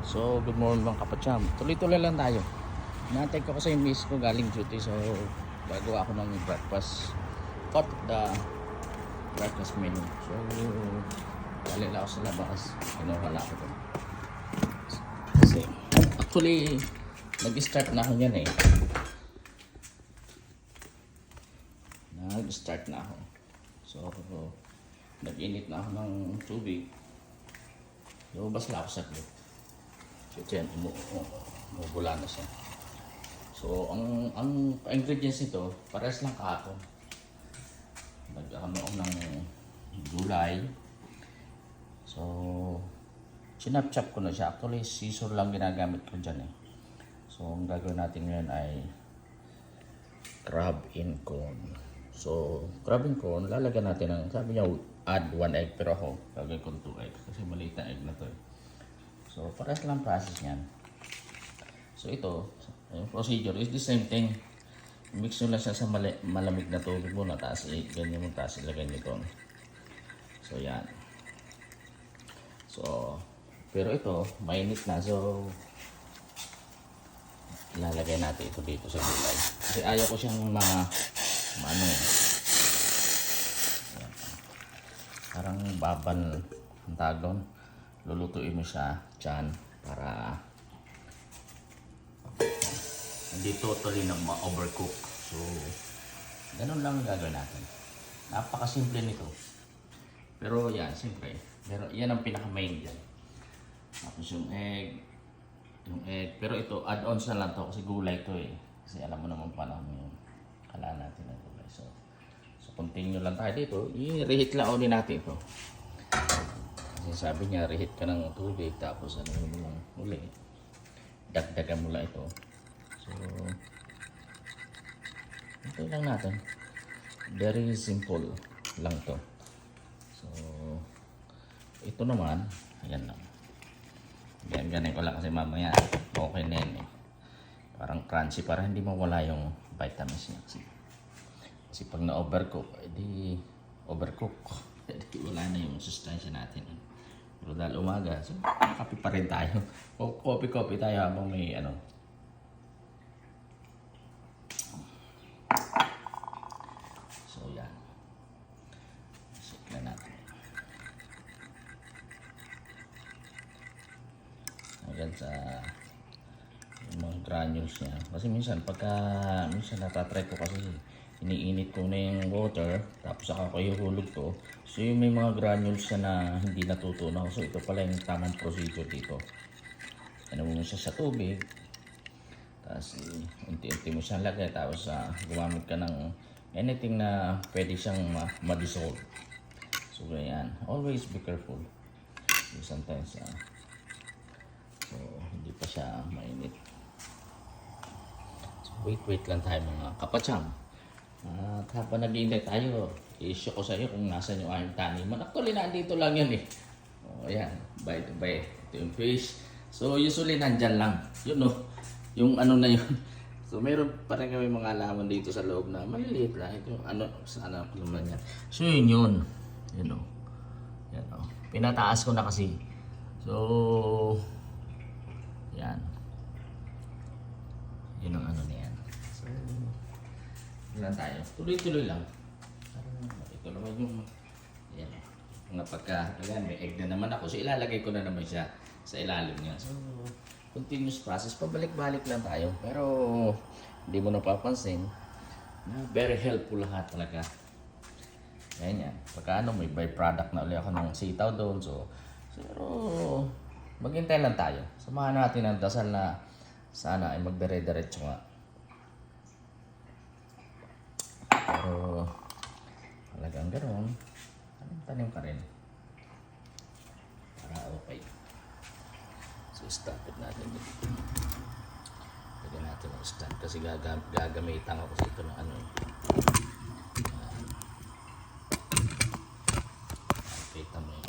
So, good morning mga kapatsyam. Tuloy-tuloy lang tayo. Naantay ko kasi yung miss ko galing duty. So, gagawa ako ng breakfast. Part of the breakfast menu. So, galing ako sa labas. Kinuha lang ako doon. Kasi, actually, nag-start na ako yan eh. Nag-start na ako. So, nag-init na ako ng tubig. Lumabas lang ako saglit. So, yan, umubula na siya. So, ang ingredients nito, parehas lang kahapon. Nag-ano ng gulay. So, sinap-chop ko na siya. Actually, scissor lang ginagamit ko dyan eh. So, ang gagawin natin ngayon ay crab in cone. So, crab in cone, lalagyan natin ng, sabi niya, add 1 egg. Pero ako, gagawin ko 2 egg. Kasi maliit na egg na to eh. So, parehas lang process niyan. So, ito, yung procedure is the same thing. Mix nyo lang siya sa malamig na tubig muna. Tapos, ganyan mo, tapos ilagay nyo ito. So, yan. So, pero ito, mainit na. So, ilalagay natin ito dito sa gulay. Kasi ayaw ko siyang maano eh. Parang baban ang tawag doon. Lulutuin mo siya dyan para hindi totally na ma-overcook. So, ganun lang gagawin natin. Napakasimple nito. Pero yan, siyempre. Pero yan ang pinaka-main dyan. Tapos yung egg. Pero ito, add-ons na lang to kasi gulay to eh. Kasi alam mo naman panahon yung kalaan natin ng gulay. So continue lang tayo dito. I-reheat lang ulit natin ito. Kasi sabi niya, reheat ka ng tubig. Tapos ano mo lang uli. Dagdagan mo lang ito. So, ito lang natin. Very simple lang to. So, ito naman, ayan lang. Ganyan ko lang kasi mamaya okay na yan eh. Parang crunchy para hindi mawala yung vitamins niya. Kasi pag na-overcook, edi overcook. Edi wala na yung sustansya natin. Pero dahil umaga, so kape pa rin tayo. Coffee tayo habang may ano. So yan. Shake na natin. Hanggang sa yung mga granules niya. Kasi minsan natatry ko kasi iniinit ko na yung water tapos saka ko ihulog to. So yung may mga granules siya na hindi natutunaw. So ito pala yung tamang procedure dito. Ano mo siya sa tubig. Tapos unti-unti mo siyang lagay. Tapos gumamit ka ng anything na pwede siyang ma-dissolve. So ganyan. Always be careful. So, sometimes so hindi pa siya mainit. So wait lang tayo mga kapatsyam. At habang nag-iintay tayo, i-show ko sa iyo kung nasan yung aking taniman. Actually, nandito lang yan eh. O, ayan. By the way, ito yung fish. So, usually nandyan lang. Yun no. Yung ano na yun. So, meron pa rin kami mga halaman dito sa loob na maliliit lang. Ito yung ano, sana ko naman yan. So, yun. Yun o. Yan o. Pinataas ko na kasi. So, yan. Yun ang ano na yan. So, lang tayo. Tuloy-tuloy lang. Ito naman yung yan. Mga pagka may egg na naman ako. So ilalagay ko na naman siya sa ilalim niya. So continuous process. Pabalik-balik lang tayo. Pero hindi mo napapansin na very helpful lahat talaga. Yan yan. Pagka may byproduct na ulit ako ng sitaw doon. So maghintay lang tayo. Samahan natin ang dasal na sana ay magdire-diretso nga. Pero talagang ganoon, tanim ka rin para okay. So start natin dito. Lagyan natin ang stand kasi gagamitan ako kasi ito ng ano eh. Kita mo yun.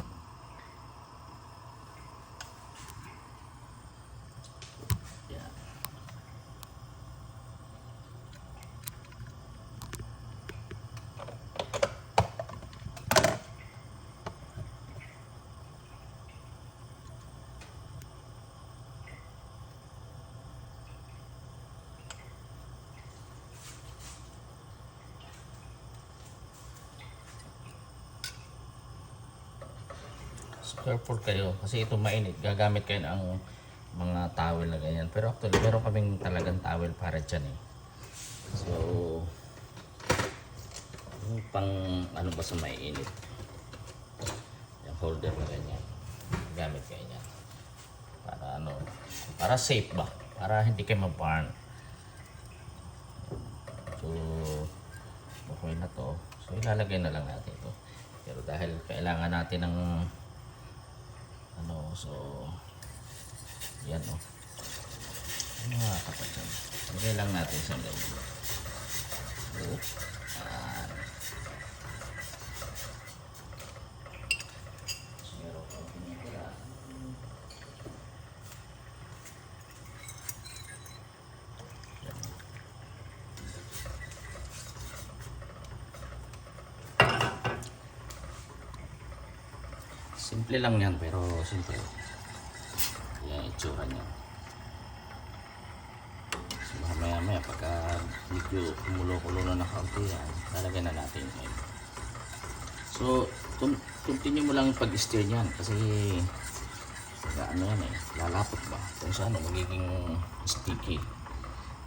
So careful kayo kasi ito mainit. Gagamit kayo ng mga towel na ganyan. Pero actually meron kaming talagang towel para dyan eh. So yung pang ano ba sa mainit. Yung holder na ganyan. Gamit kayo yan. Para ano, para safe ba? Para hindi kayo mag-burn. So okay na to. So ilalagay na lang natin ito. Pero dahil kailangan natin ng ano, so yan o. Mga kapatid. Lagay lang natin sa ganyan. So, meron pa pinipila. Simple lang yan, pero simple. Yan itsura niya. So maya pagka medyo kumulo-kulo na nakaunti yan, lalagyan na natin yun. So continue mo lang yung pag-stir niyan kasi ano yan eh, lalapot ba kung saan magiging sticky.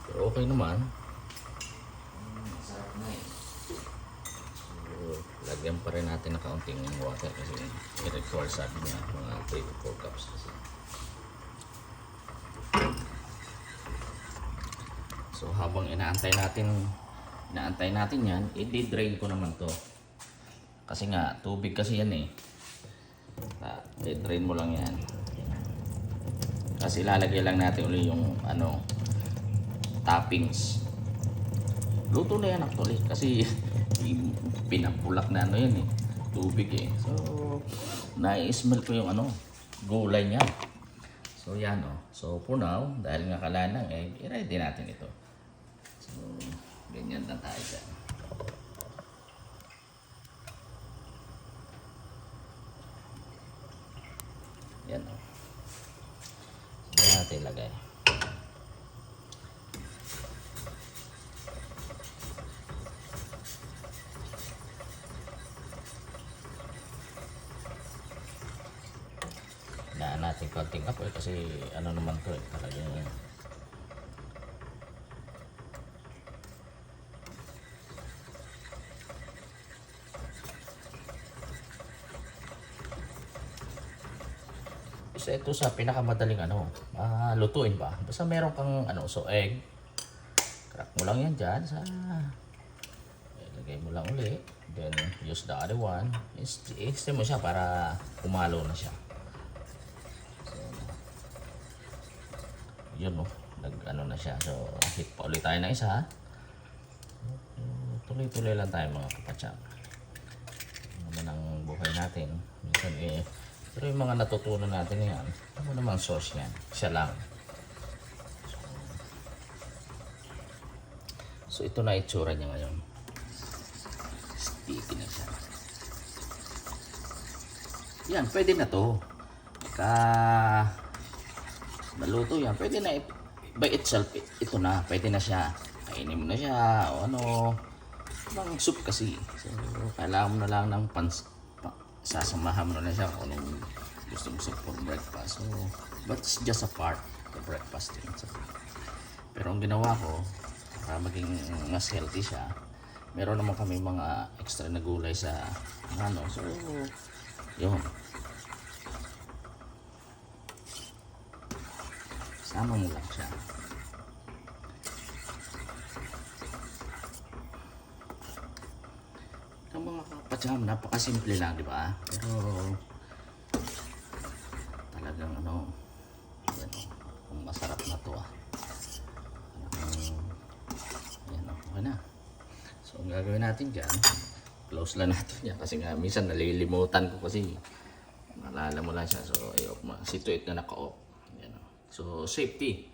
Pero okay naman. Sarap na eh. So lagyan pa rin natin na kaunting water kasi i-require sabi niya mga 3 to 4 cups kasi. So habang inaantay natin yan, i-drain ko naman to. Kasi nga tubig kasi yan eh. I-drain mo lang yan. Kasi lalagay lang natin ulit yung ano toppings. Luto na yan actually kasi pinapulak na ano yan eh, tubig eh. So na-smell ko yung ano gulay niya. So yan o. So for now, dahil nga kailangan ng egg, i-ready natin ito. So ganyan na tayo dyan. Yan o. So yan natin ilagay. Natin konting apoy kasi ano naman to eh, talagang isa ito sa pinakamadaling ano lutuin ba, basta meron kang ano, so egg, crack mo lang yan dyan sa ilagay mo lang ulit, then use the other one, i-stir mo siya para kumalo na siya. Yun no, nag-ano na siya. So, hit pa ulit tayo ng isa. Tuloy-tuloy lang tayo mga kapatsyang. Ano naman ang buhay natin. Minsan eh, pero yung mga natutunan natin yan, ano naman source yan? Siya lang. So, ito na itsura niya ngayon. Sticky na siya. Yan, pwede na to. Naluto yan, pwede na by itself, ito na, pwede na siya, kainin mo na siya o ano, bang soup kasi. So kailangan mo na lang ng sasamahan mo na siya kung anong gusto mo soup for breakfast. So but it's just a part of breakfast din. So, pero ang ginawa ko para maging mas healthy siya, meron naman kami mga extra na gulay sa ano, so yun, sama mo lang siya. Ang mga kapatsyam, napakasimple lang, di ba? Pero talagang ano, yan, kung masarap na to yan, okay na. So ang gagawin natin dyan, close lang natin yan kasi nga minsan nalilimutan ko kasi naalala mo lang siya. So ayok, situate na naka-off. So safety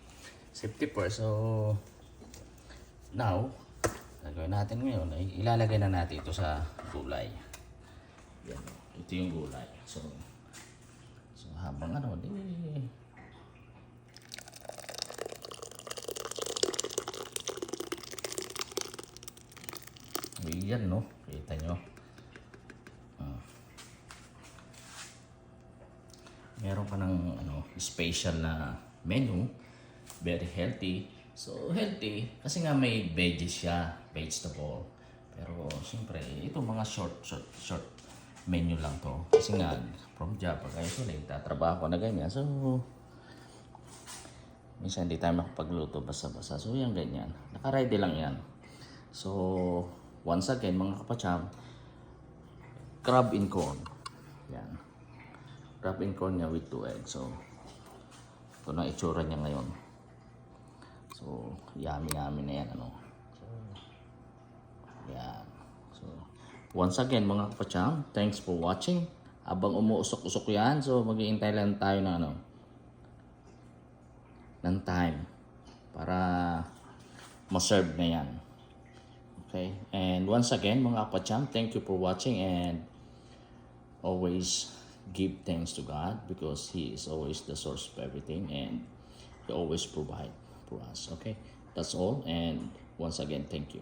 first. So now gagawin natin ngayon ay ilalagay na natin ito sa gulay. Yan, ito yung gulay. So habang ano yan no, kita nyo. meron ka ng special na menu, very healthy. So healthy kasi nga may veggies siya, vegetable. Pero siyempre, ito mga short menu lang to. Kasi nga from job, pag usually tatrabaho ko na ganyan. So minsan hindi tayo makapagluto basta-basta. So yan ganyan. Naka-ready lang yan. So once again mga kapacham, crab in corn. Yan. Crab in corn niya with 2 eggs. So ito na itsura niya ngayon. So yummy na yan. So yan. So once again mga kapacham, thanks for watching. Abang umuusok-usok yan, so mag-iintay lang tayo ng time para ma-serve na yan. Okay? And once again mga kapacham, thank you for watching, and always give thanks to God because He is always the source of everything and He always provide for us. Okay? That's all, and once again, thank you.